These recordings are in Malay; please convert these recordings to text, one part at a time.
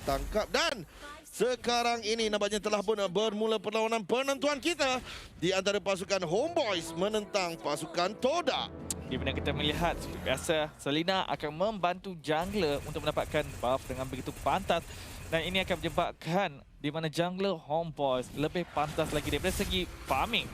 ditangkap dan sekarang ini nampaknya telah pun bermula perlawanan penentuan kita di antara pasukan Homeboys menentang pasukan Todak. Di mana kita melihat seperti biasa Selena akan membantu jungler untuk mendapatkan buff dengan begitu pantas, dan ini akan menyebabkan di mana jungler Homeboys lebih pantas lagi daripada segi farming.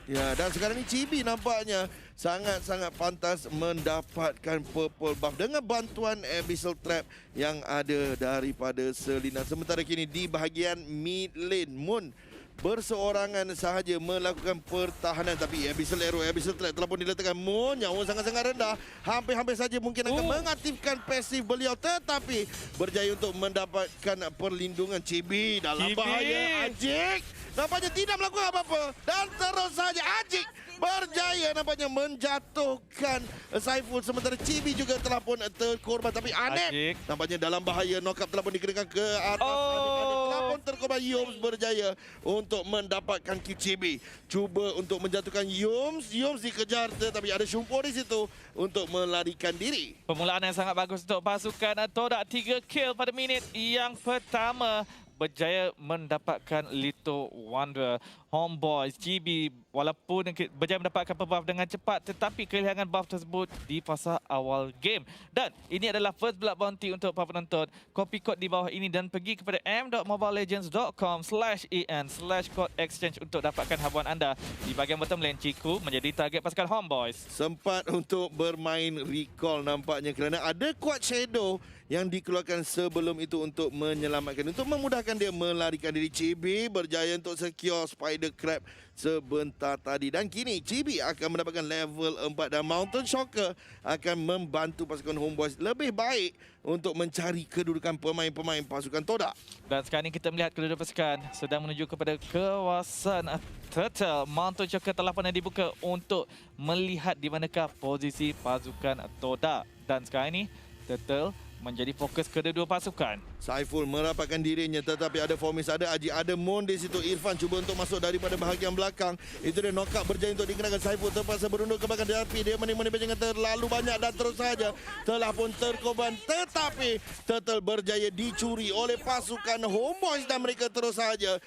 Ya, dan sekarang ni Chibi nampaknya sangat-sangat pantas mendapatkan purple buff dengan bantuan Abyssal Trap yang ada daripada Selena. Sementara kini di bahagian mid lane, Moon berseorangan sahaja melakukan pertahanan, tapi Abyssal Arrow, Abyssal Trap telah pun diletakkan. Moon nyawa sangat-sangat rendah, hampir-hampir saja mungkin akan mengaktifkan pasif beliau, tetapi berjaya untuk mendapatkan perlindungan. Chibi dalam bahaya. Ajik nampaknya tidak melakukan apa-apa dan terus saja Ajik berjaya nampaknya menjatuhkan Saiful, sementara Chibi juga telah pun terkorban, tapi Anep nampaknya dalam bahaya. Knockup telah pun dikenakan ke atas. Anep telah pun terkorban. Yums berjaya untuk mendapatkan kill. Chibi cuba untuk menjatuhkan Yums. Yums dikejar tetapi ada Shumpo di situ untuk melarikan diri. Permulaan yang sangat bagus untuk pasukan Todak. 3 kill pada minit yang pertama. Berjaya mendapatkan Little Wonder. Homeboys, GB walaupun berjaya mendapatkan buff dengan cepat, tetapi kehilangan buff tersebut di fasa awal game. Dan ini adalah first blood bounty untuk para penonton. Copy kod di bawah ini dan pergi kepada m.mobilelegends.com/en/code exchange untuk dapatkan habuan anda. Di bahagian bottom lane, Ciku menjadi target pasukan Homeboys. Sempat untuk bermain recall nampaknya kerana ada quad shadow yang dikeluarkan sebelum itu untuk menyelamatkan, untuk memudahkan dia melarikan diri. Chibi berjaya untuk secure Spider Crab sebentar tadi, dan kini Chibi akan mendapatkan level 4 dan Mountain Shocker akan membantu pasukan Homeboys lebih baik untuk mencari kedudukan pemain-pemain pasukan Todak. Dan sekarang ini kita melihat kedua-dua pasukan sedang menuju kepada kawasan Turtle. Mountain Shocker telah pernah dibuka untuk melihat di manakah posisi pasukan Todak, dan sekarang ini Turtle menjadi fokus kedua-dua pasukan. Saiful merapatkan dirinya, tetapi ada Formis, ada Aji, ada Moon di situ. Irfan cuba untuk masuk daripada bahagian belakang. Itu dia knockup berjaya untuk dikenakan. Saiful terpaksa berunduk ke belakang, tetapi dia menikmati dengan terlalu banyak dan terus saja telah pun terkorban. Tetapi Turtle berjaya dicuri oleh pasukan Homeboys dan mereka terus saja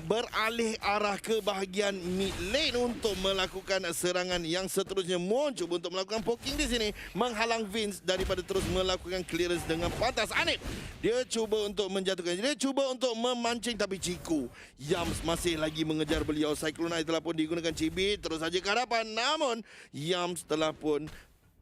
beralih arah ke bahagian mid lane untuk melakukan serangan yang seterusnya. Moon cuba untuk melakukan poking di sini, menghalang Vince daripada terus melakukan clearance dengan pantas. Anip dia cuba untuk menjatuhkan, dia cuba untuk memancing, tapi Ciku Yams masih lagi mengejar beliau. Cyclone telah pun digunakan. Chibi terus saja ke hadapan, namun Yams telah pun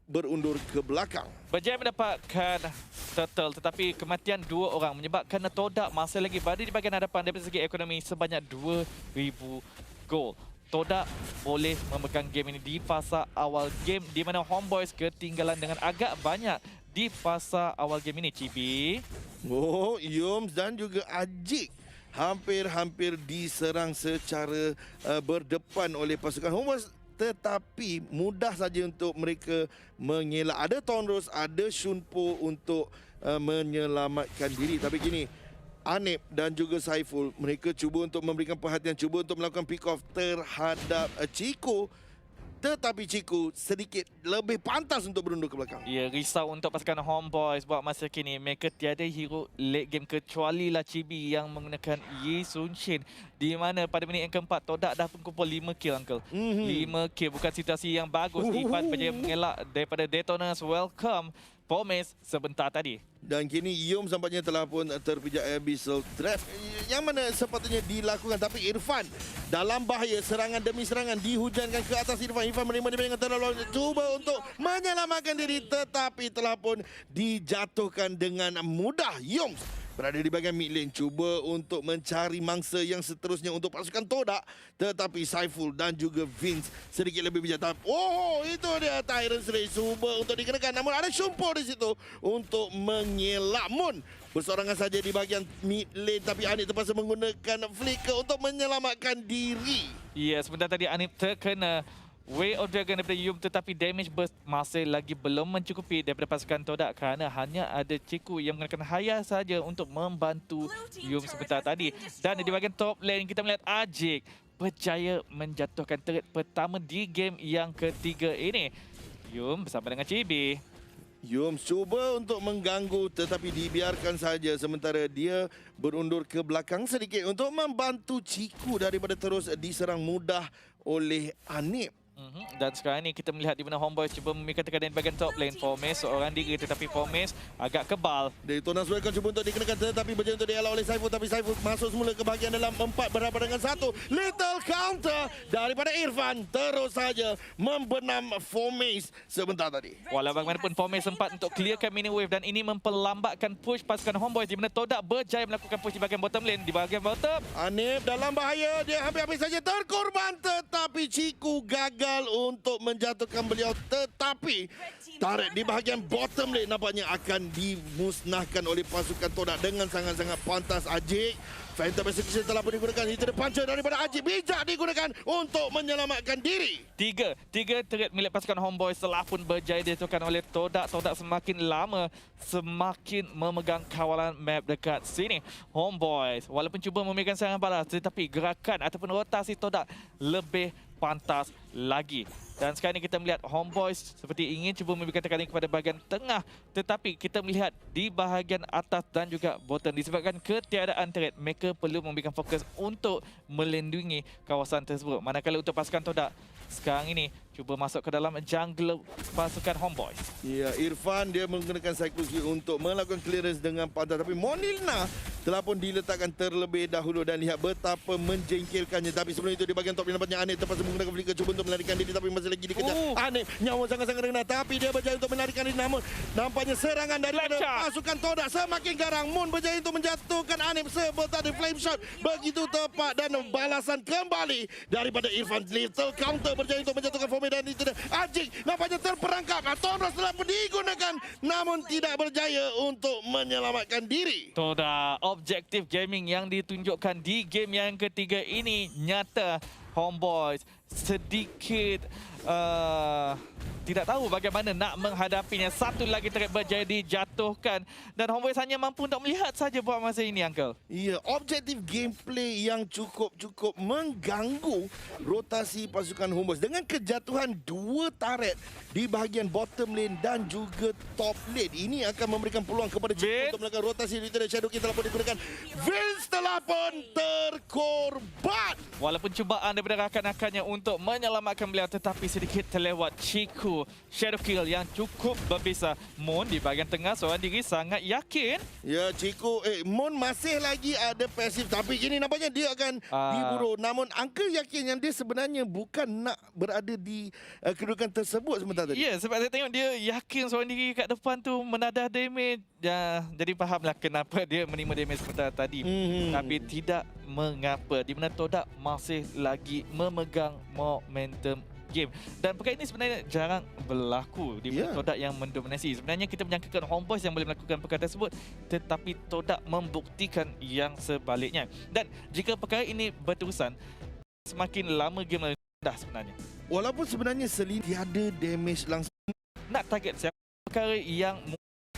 berundur ke belakang. Berjaya mendapatkan Turtle, tetapi kematian 2 orang menyebabkan Todak masih lagi berada di bahagian hadapan dari segi ekonomi sebanyak 2,000 gol. Todak boleh memegang game ini di fasa awal game, di mana Homeboys ketinggalan dengan agak banyak di fasa awal game ini. Chibi. Oh, Yums dan juga Ajik hampir-hampir diserang secara berdepan oleh pasukan Homeboys, tetapi mudah saja untuk mereka mengelak. Ada Tonros, ada Shunpo untuk menyelamatkan diri, tapi kini Anip dan juga Saiful mereka cuba untuk memberikan perhatian, cuba untuk melakukan pick off terhadap Ciku. Tetapi Ciku sedikit lebih pantas untuk berundur ke belakang. Ya, risau untuk pasukan Homeboys buat masa kini. Mereka tiada hero late game kecuali lah Chibi yang menggunakan Yi Sun Shin. Di mana pada minit yang keempat Todak dah pun kumpul 5 kill, Uncle. 5 kill, bukan situasi yang bagus. Ivan berjaya mengelak daripada Detoners. Welcome Promise sebentar tadi. Dan kini Yum nampaknya telah pun terpijak Abyssal Trap yang mana sepatutnya dilakukan, tapi Irfan dalam bahaya. Serangan demi serangan dihujankan ke atas Irfan. Irfan menerima dengan terlalu, cuba untuk menyelamatkan diri, tetapi telah pun dijatuhkan dengan mudah. Yum berada di bahagian mid lane, cuba untuk mencari mangsa yang seterusnya untuk pasukan Todak, tetapi Saiful dan juga Vince sedikit lebih bijak. Oh, itu dia Tyrant's Rage cuba untuk dikenakan, namun ada Shumpo di situ untuk mengelak. Moon bersorangan saja di bahagian mid lane, tapi Anip terpaksa menggunakan flicker untuk menyelamatkan diri. Ya, sebentar tadi Anip terkena Way of Dragon daripada Yum, tetapi damage burst masih lagi belum mencukupi daripada pasukan Todak kerana hanya ada Ciku yang menggunakan Haya saja untuk membantu Yum sebentar tadi. Dan di bahagian top lane kita melihat Ajik berjaya menjatuhkan turret pertama di game yang ketiga ini. Yum bersama dengan Chibi. Yums cuba untuk mengganggu tetapi dibiarkan saja sementara dia berundur ke belakang sedikit untuk membantu Ciku daripada terus diserang mudah oleh Anip. Dan sekarang ni kita melihat di mana Homeboys cuba memikirkan tekanan di bahagian top lane. Formes seorang diri tetapi Formes agak kebal. Dari Tunas Welcome cuba untuk dikenakan tetapi berjaya untuk dielak oleh Saiful. Tapi Saiful masuk semula ke bahagian dalam 4 berhadapan dengan 1. Little counter daripada Irfan terus saja membenam Formes sebentar tadi. Walau bagaimanapun Formes sempat untuk clearkan mini wave dan ini memperlambatkan push pasukan Homeboys di mana Todak berjaya melakukan push di bahagian bottom lane. Di bahagian bottom Anip dalam bahaya, dia hampir-hampir saja terkorban tetapi Ciku gagal untuk menjatuhkan beliau tetapi tarik di bahagian bottom lane nampaknya akan dimusnahkan oleh pasukan Todak dengan sangat-sangat pantas. Ajik Phantom Execution telah pun digunakan. Itu the puncher daripada Ajik bijak digunakan untuk menyelamatkan diri. Tiga turret milik pasukan Homeboys telah pun berjaya dijatuhkan oleh Todak. Todak semakin lama semakin memegang kawalan map dekat sini. Homeboys walaupun cuba memberikan serangan balas tetapi gerakan ataupun rotasi Todak lebih pantas lagi. Dan sekarang ini kita melihat Homeboys seperti ingin cuba memberikan tekanan kepada bahagian tengah tetapi kita melihat di bahagian atas dan juga bottom disebabkan ketiadaan turret mereka perlu memberikan fokus untuk melindungi kawasan tersebut. Manakala untuk pasukan Todak sekarang ini cuba masuk ke dalam jungle pasukan Homeboys. Ya, Irfan dia menggunakan cycle Q untuk melakukan clearance dengan pantas tapi Monilna telah pun diletakkan terlebih dahulu dan lihat betapa menjengkelkannya. Tapi sebelum itu di bahagian top nampaknya Anip terpaksa menggunakan flicker cuba untuk melarikan diri tapi masih lagi dikejar. Anip nyawa sangat-sangat rendah tapi dia berjaya untuk melarikan diri namun nampaknya serangan daripada pasukan Todak semakin garang. Moon berjaya untuk menjatuhkan Anip sebentar di flame shot begitu tepat dan balasan kembali daripada Irfan. Little counter berjaya untuk menjatuhkan Forme dan itu Ajik nampaknya terperangkap. Tonros telah pun digunakan namun tidak berjaya untuk menyelamatkan diri. Todak objektif gaming yang ditunjukkan di game yang ketiga ini nyata. Homeboys sedikit tidak tahu bagaimana nak menghadapinya. Satu lagi turret berjaya dijatuhkan dan Homeboys hanya mampu untuk melihat saja buat masa ini, Uncle. Ya, objektif gameplay yang cukup mengganggu rotasi pasukan Homeboys dengan kejatuhan 2 turret di bahagian bottom lane dan juga top lane. Ini akan memberikan peluang kepada Ciku untuk melakukan rotasi. Literal Shadow King telah pun digunakan. Vince telah pun terkorban. Walaupun cubaan daripada rakan-rakannya untuk menyelamatkan beliau tetapi sedikit terlewat. Ciku shadow kill yang cukup berbisa. Moon di bahagian tengah seorang diri sangat yakin. Ya, Ciku Moon masih lagi ada pasif tapi ini nampaknya dia akan diburu. Namun Uncle yakin yang dia sebenarnya bukan nak berada di kedudukan tersebut sebentar tadi. Ya, sebab saya tengok dia yakin seorang diri kat depan tu menadah damage. Ya, jadi fahamlah kenapa dia menerima damage sebentar tadi. Tapi tidak mengapa di mana Todak masih lagi memegang momentum game. Dan perkara ini sebenarnya jarang berlaku di mana Todak yang mendominasi. Sebenarnya kita menyangkakan Homeboys yang boleh melakukan perkara tersebut tetapi Todak membuktikan yang sebaliknya. Dan jika perkara ini berterusan semakin lama game rendah sebenarnya. Walaupun sebenarnya Selin tiada damage langsung. Nak target siapa perkara yang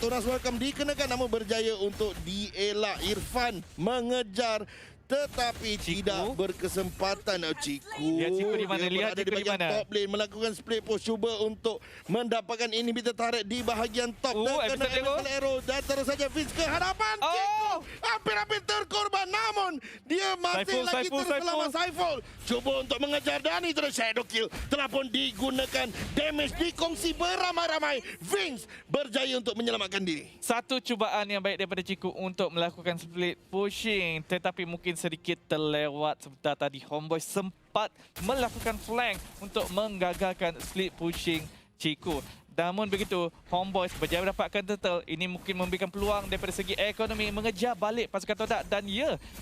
Tunas Welcome dikenakan namun berjaya untuk dielak. Irfan mengejar tetapi tidak berkesempatan. Ciku. Lihat Ciku di mana? Lihat Ciku di bahagian top lane melakukan split push cuba untuk mendapatkan inhibitor turret di bahagian top. Terkena Episode Arrow dan terus saja Vince ke hadapan. Ciku hampir-hampir terkorban namun dia masih lagi terus melawan Saiful. Cuba untuk mengejar dan itu shadow kill telah pun digunakan. Damage dikongsi beramai-ramai. Vince berjaya untuk menyelamatkan diri. Satu cubaan yang baik daripada Ciku untuk melakukan split pushing tetapi mungkin sedikit terlewat sebentar tadi. Homeboys sempat melakukan flank untuk menggagalkan split pushing Ciku. Namun begitu, Homeboys berjaya mendapatkan turtle. Ini mungkin memberikan peluang daripada segi ekonomi mengejar balik pasukan Todak dan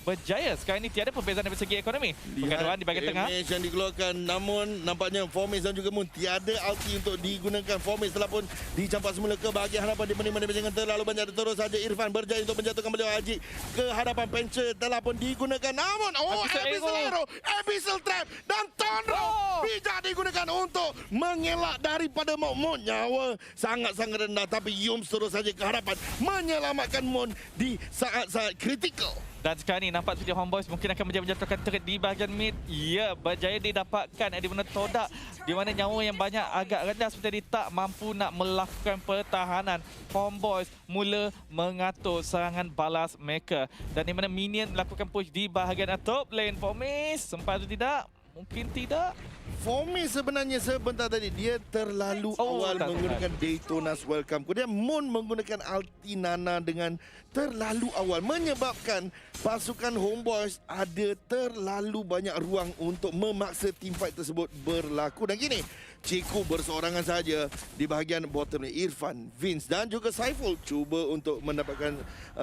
berjaya. Sekarang ini tiada perbezaan daripada segi ekonomi. Pergaduhan di bahagian tengah. Damage yang dikeluarkan namun nampaknya Formes dan juga Moon tiada ulti untuk digunakan. Formes telah pun dicampak semula ke bahagian hadapan di mana-mana dengan terlalu banyak. Terus saja Irfan berjaya untuk menjatuhkan beliau. Haji ke hadapan Pencer telah pun digunakan namun Abyssal Arrow, Abyssal Trap dan Tonro bijak digunakan untuk mengelak daripada Moonnya. power sangat-sangat rendah. Tapi Yums terus saja ke hadapan menyelamatkan Moon di saat-saat kritikal. Dan sekarang ni nampak seperti Homeboys mungkin akan menjatuhkan turret di bahagian mid. Ya, berjaya didapatkan di mana Todak di mana nyawa yang banyak agak rendah seperti tak mampu nak melakukan pertahanan. Homeboys mula mengatur serangan balas mereka. Dan di mana minion melakukan push di bahagian top lane. Formis sempat atau tidak? Mungkin tidak. Formi sebenarnya sebentar tadi dia terlalu awal menggunakan Daytona's Welcome. Kemudian Moon menggunakan ulti Nana dengan terlalu awal menyebabkan pasukan Homeboys ada terlalu banyak ruang untuk memaksa teamfight tersebut berlaku. Dan gini, Ciku berseorangan saja di bahagian bottom ni. Irfan, Vince dan juga Saiful cuba untuk mendapatkan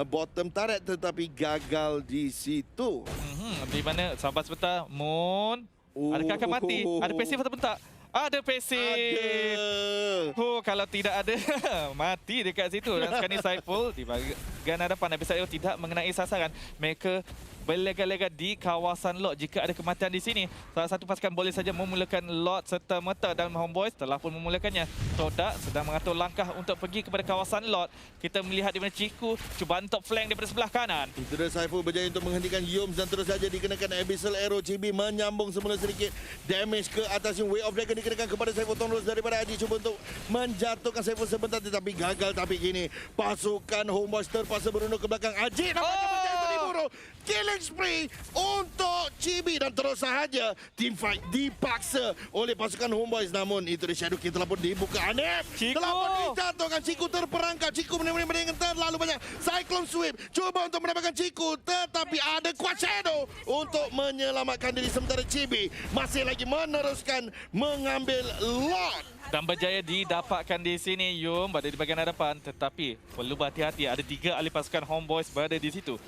bottom turret tetapi gagal di situ. Di mana sahabat sebentar Moon adakah akan mati? Ada pasif atau tak? Ada pasif. Ada. Oh, kalau tidak ada, mati dekat situ. Dan sekarang ni Saiful di bahagian hadapan Abyssal Arrow tidak mengenai sasaran. Mereka berlega-lega di kawasan lot. Jika ada kematian di sini, salah satu pasukan boleh saja memulakan lot serta-merta dan Homeboys telah pun memulakannya. Todak sedang mengatur langkah untuk pergi kepada kawasan lot. Kita melihat di mana Ciku cuba untuk flank daripada sebelah kanan. Itu dah Saiful berjaya untuk menghentikan Yums dan terus saja dikenakan Abyssal Arrow. Chibi menyambung semula sedikit damage ke atas Way of Dragon dikenakan kepada Saiful Tonros daripada Haji cuba untuk menjatuhkan Saiful sebentar tetapi gagal. Tapi kini pasukan Homeboys terpaksa berundur ke belakang. Haji nampaknya berjaya untuk diburu. Killing spree untuk Chibi dan terus sahaja teamfight dipaksa oleh pasukan Homeboys. Namun itu di Shadow King telah pun dibuka. Anip telah pun dijatuhkan. Ciku terperangkap. Ciku benar-benar terlalu banyak Cyclone Sweep. Cuba untuk mendapatkan Ciku tetapi ada kuat Shadow untuk menyelamatkan diri. Sementara Chibi masih lagi meneruskan mengambil lot. Dan berjaya didapatkan di sini Yum berada di bahagian hadapan. Tetapi perlu berhati-hati. Ada 3 ahli pasukan Homeboys berada di situ.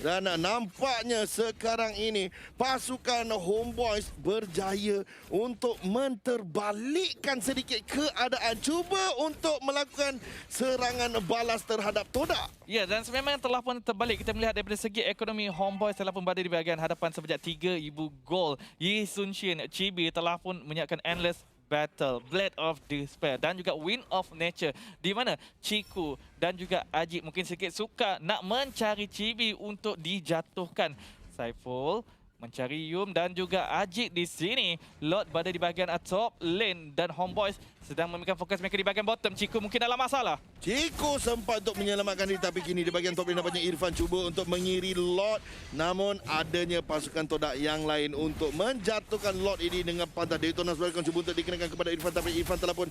Dan nampaknya sekarang ini pasukan Homeboys berjaya untuk menterbalikkan sedikit keadaan. Cuba untuk melakukan serangan balas terhadap Todak. Ya, dan memang telah pun terbalik. Kita melihat daripada segi ekonomi Homeboys telah pun berada di bahagian hadapan sebanyak 3,000 gol. Yi Sun Shin, Chibi telah pun menyiapkan Endless Battle, Blade of Despair dan juga Wind of Nature, di mana Ciku dan juga Ajik mungkin sedikit suka nak mencari Chibi untuk dijatuhkan. Saiful mencari Yum dan juga Ajik di sini. Lot berada di bahagian top lane dan Homeboys sedang memberikan fokus mereka di bahagian bottom. Ciku mungkin dalam masalah. Ciku sempat untuk menyelamatkan diri tapi kini di bahagian top lane nampaknya Irfan cuba untuk mengiri Lot. Namun adanya pasukan Todak yang lain untuk menjatuhkan Lot ini dengan pantas. Daytona's Welcome cuba untuk dikenakan kepada Irfan tapi Irfan telah pun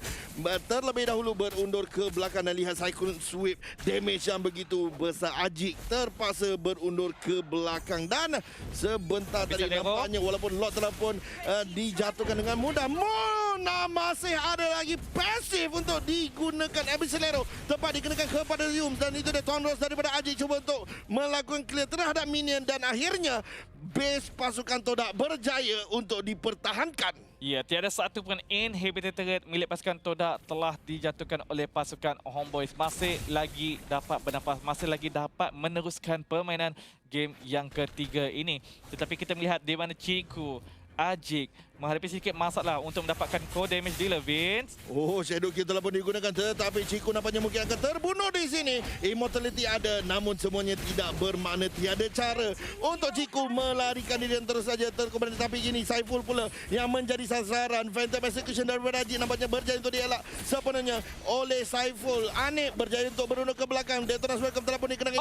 terlebih dahulu berundur ke belakang dan lihat Cyclone Sweep damage yang begitu besar. Ajik terpaksa berundur ke belakang dan sebentar tadi nampaknya walaupun Lot telah pun dijatuhkan dengan mudah. Mona masih ada lagi pasif untuk digunakan Abyssal Arrow. Tepat dikenakan kepada Yums dan itu dia Tonros daripada Ajik cuba untuk melakukan clear terhadap minion dan akhirnya base pasukan Todak berjaya untuk dipertahankan. Ya, tiada satu pun inhibitor turret milik pasukan Todak telah dijatuhkan oleh pasukan Homeboys. Masih lagi dapat bernafas, masih lagi dapat meneruskan permainan game yang ketiga ini. Tetapi kita melihat di mana Ciku, Ajik menghadapi sedikit masalah untuk mendapatkan core damage dealer, Vince. Oh, Shadow King telah pun digunakan tetapi Ciku nampaknya mungkin akan terbunuh di sini. Immortality ada namun semuanya tidak bermakna. Tiada cara untuk Ciku melarikan diri dan terus saja terkomen. Tetapi kini Saiful pula yang menjadi sasaran. Phantom Execution daripada Ajik nampaknya berjaya untuk dielak sepenuhnya oleh Saiful. Anip berjaya untuk berundur ke belakang. Daytona's Welcome telah pun dikenakan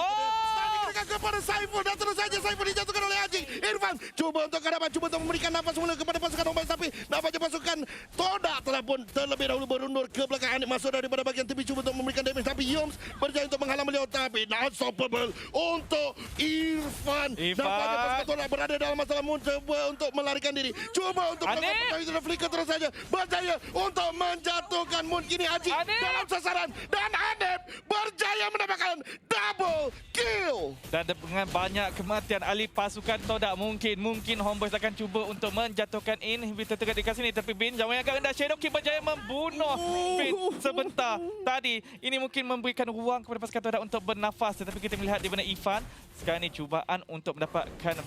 kepada Saiful dan terus saja Saiful dijatuhkan oleh Ajik. Irfan cuba untuk ke hadapan, cuba untuk memberikan nafas semula kepada pasukan Homeboys tapi nampaknya pasukan Todak telah pun terlebih dahulu berundur ke belakang. Anip masuk daripada bahagian tepi cuba untuk memberikan damage tapi Yums berjaya untuk menghalang beliau tapi unstoppable untuk Irfan. Nampaknya pasukan Todak berada dalam masalah. Moon cuba untuk melarikan diri, cuba untuk melakukan itu flicker terus saja berjaya untuk menjatuhkan Moon. Kini Ajik dalam sasaran dan Anip berjaya mendapatkan double kill. Dan dengan banyak kematian ahli pasukan Todak, mungkin Homeboys akan cuba untuk menjatuhkan inhibitor turret dekat sini. Tapi Bin jauh yang agak rendah. Shadow King berjaya membunuh Bin sebentar tadi. Ini mungkin memberikan ruang kepada pasukan Todak untuk bernafas. Tetapi kita melihat di mana Irfan sekarang ini cubaan untuk mendapatkan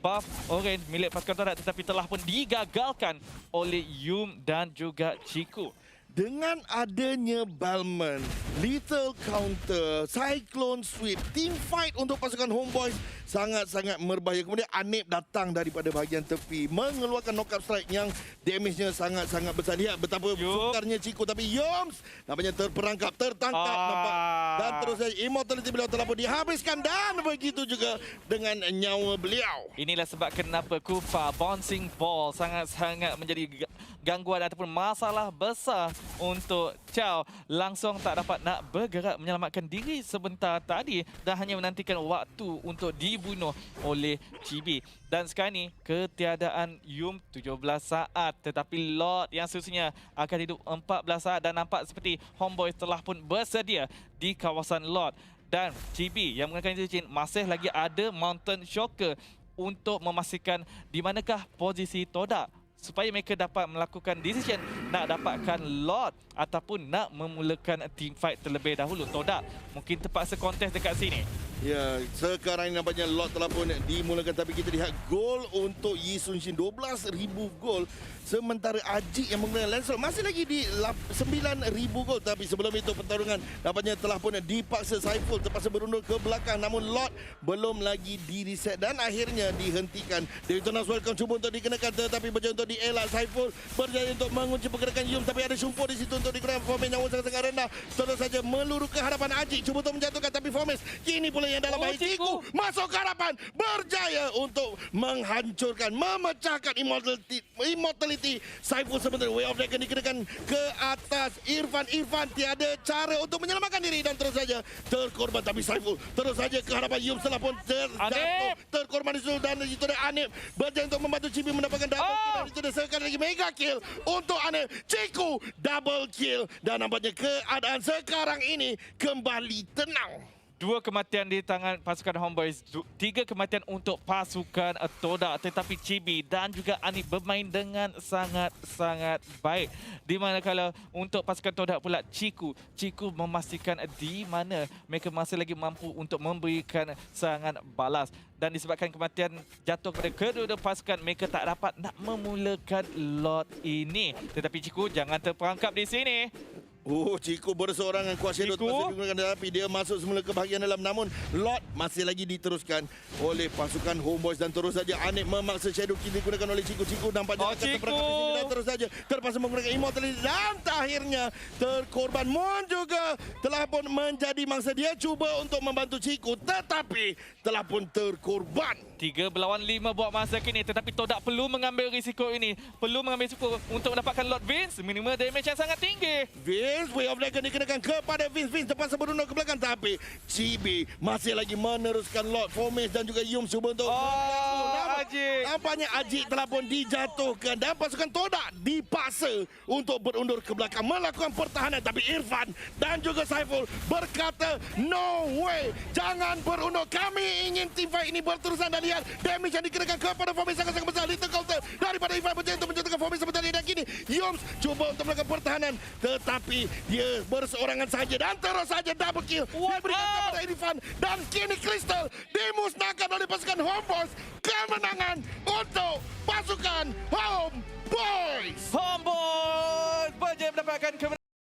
buff orange milik pasukan Todak tetapi telah pun digagalkan oleh Yum dan juga Ciku. dengan adanya Balman, Lethal Counter, Cyclone Sweep, team fight untuk pasukan Homeboys sangat-sangat berbahaya. Kemudian Anip datang daripada bahagian tepi, mengeluarkan knockup strike yang damage-nya sangat-sangat besar. Lihat betapa sukarnya Chico, tapi Yoms nampaknya terperangkap, tertangkap nampak. Dan terus saja immortality beliau telah pun dihabiskan dan begitu juga dengan nyawa beliau. Inilah sebab kenapa Kufa bouncing ball sangat-sangat menjadi gangguan ataupun masalah besar untuk Chow. Langsung tak dapat nak bergerak menyelamatkan diri sebentar tadi dan hanya menantikan waktu untuk dibunuh oleh Chibi. Dan sekarang ni ketiadaan Yum 17 saat, tetapi Lord yang seterusnya akan hidup 14 saat dan nampak seperti Homeboys telah pun bersedia di kawasan Lord. Dan Chibi yang menggunakan cincin masih lagi ada Mountain Shocker untuk memastikan di manakah posisi Todak supaya mereka dapat melakukan decision nak dapatkan Lord ataupun nak memulakan team fight terlebih dahulu. Todak mungkin terpaksa kontes dekat sini. Ya, sekarang ini nampaknya lot telah pun dimulakan, tapi kita lihat gol untuk Yi Sun Shin, 12,000 gol. Sementara Ajik yang menggunakan Lancelot masih lagi di 9,000 gol. Tapi sebelum itu pertarungan nampaknya telah pun dipaksa, Saiful terpaksa berundur ke belakang, namun Lot belum lagi di reset dan akhirnya dihentikan. Daytona Welcome cuba untuk dikenakan, tetapi berjaya untuk dielak. Saiful berjaya untuk mengunci pergerakan Yum, tapi ada Shumpo di situ untuk digunakan. Fomes nyawa sangat-sangat rendah, terus saja meluru ke hadapan Ajik, cuba untuk menjatuhkan, tapi Fomes kini pula yang dalam bahaya. Ciku masuk ke hadapan, berjaya untuk menghancurkan, memecahkan immortality. Saiful sebentar Way of Dragon dikenakan ke atas Irfan. Irfan tiada cara untuk menyelamatkan diri dan terus saja terkorban, tapi Saiful terus saja ke hadapan Yum setelah pun terjatuh, terkorban di situ. Dan di situ ada Anip berjaya untuk membantu Chibi mendapatkan double kill, dan itu ada sekali lagi mega kill untuk Anip. Ciku double kill dan nampaknya keadaan sekarang ini kembali tenang. 2 kematian di tangan pasukan Homeboys, 3 kematian untuk pasukan Todak, tetapi Chibi dan juga Anip bermain dengan sangat-sangat baik. Di mana kalau untuk pasukan Todak pula Ciku memastikan di mana mereka masih lagi mampu untuk memberikan serangan balas. Dan disebabkan kematian jatuh kepada kedua-dua pasukan, mereka tak dapat nak memulakan lot ini. Tetapi Ciku jangan terperangkap di sini. Oh, Ciku berseorangan kuat shadow terpaksa digunakan, tapi dia masuk semula ke bahagian dalam. Namun Lot masih lagi diteruskan oleh pasukan Homeboys dan terus saja Anip memaksa shadow kill digunakan oleh Ciku. Ciku nampaknya akan terperangkap di sini dan terus saja terpaksa menggunakan immortality dan akhirnya terkorban. Mon juga telah pun menjadi mangsa, dia cuba untuk membantu Ciku tetapi telah pun terkorban. 3 berlawan 5 buat masa kini, tetapi Todak perlu mengambil risiko ini. Perlu mengambil risiko untuk mendapatkan Lord Vince, minimal damage yang sangat tinggi. Vince, Way of Dragon dikenakan kepada Vince. Vince terpaksa berundur ke belakang, tapi Chibi masih lagi meneruskan Lord. Fomes dan juga Yum cuba untuk Ajik. nampaknya Ajik telah pun dijatuhkan dan pasukan Todak dipaksa untuk berundur ke belakang melakukan pertahanan, tapi Irfan dan juga Saiful berkata no way, jangan berundur, kami ingin team fight ini berterusan. Dan lihat damage yang dikenakan kepada Fomes sangat-sangat besar. Little counter daripada Irfan berjaya untuk menjatuhkan Fomes sebentar. Dan kini Yums cuba untuk melakukan pertahanan, tetapi dia berseorangan saja dan terus saja double kill diberikan kepada Irfan. Dan kini Crystal dimusnahkan oleh pasukan Homeboys. Kemenangan untuk pasukan Homeboys.